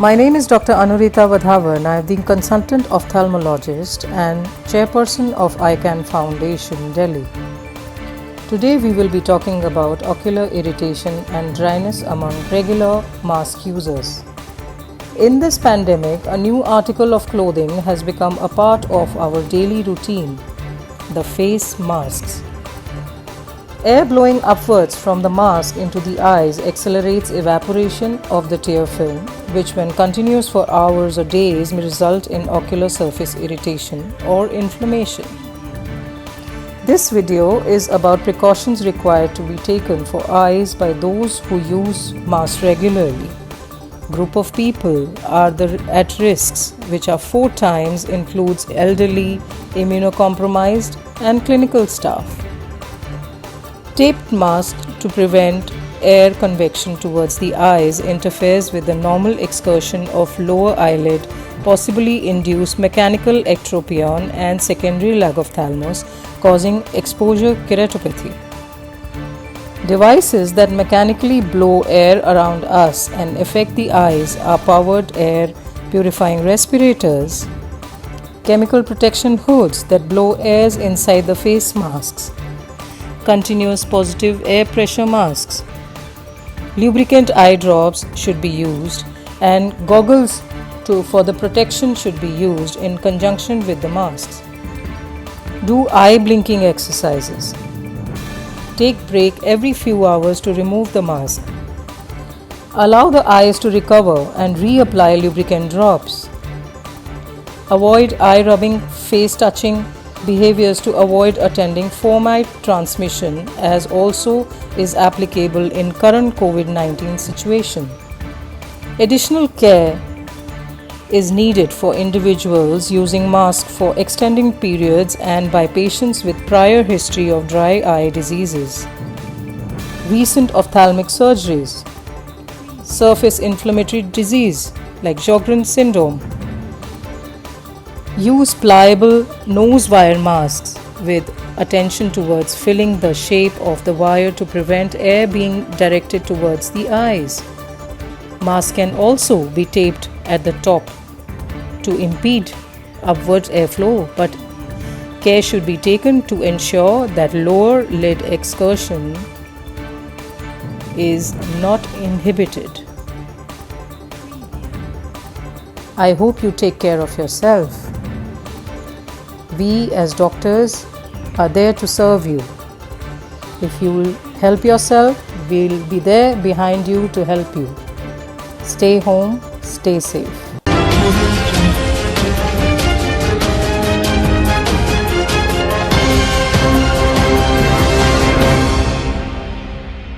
My name is Dr. Anurita Vadhavan. I am the consultant ophthalmologist and chairperson of ICAN Foundation, Delhi. Today we will be talking about ocular irritation and dryness among regular mask users. In this pandemic, a new article of clothing has become a part of our daily routine, the face masks. Air blowing upwards from the mask into the eyes accelerates evaporation of the tear film, which when continues for hours or days may result in ocular surface irritation or inflammation. This video is about precautions required to be taken for eyes by those who use masks regularly. Group of people are at risks, which are 4 times includes elderly, immunocompromised and clinical staff. Taped mask to prevent air convection towards the eyes interferes with the normal excursion of lower eyelid, possibly induce mechanical ectropion and secondary lag of thalamus, causing exposure keratopathy. Devices that mechanically blow air around us and affect the eyes are powered air purifying respirators, chemical protection hoods that blow airs inside the face masks, continuous positive air pressure masks. Lubricant eye drops should be used and goggles for the protection should be used in conjunction with the masks. Do eye blinking exercises. Take break every few hours to remove the mask. Allow the eyes to recover and reapply lubricant drops. Avoid eye rubbing, face touching behaviors to avoid attending fomite transmission, as also is applicable in current COVID-19 situation. Additional care is needed for individuals using masks for extending periods and by patients with prior history of dry eye diseases. Recent ophthalmic surgeries, surface inflammatory disease like Sjogren's syndrome. Use pliable nose wire masks with attention towards filling the shape of the wire to prevent air being directed towards the eyes. Mask can also be taped at the top to impede upward airflow, but care should be taken to ensure that lower lid excursion is not inhibited. I hope you take care of yourself. We as doctors are there to serve you. If you will help yourself, we'll be there behind you to help you. Stay home, stay safe.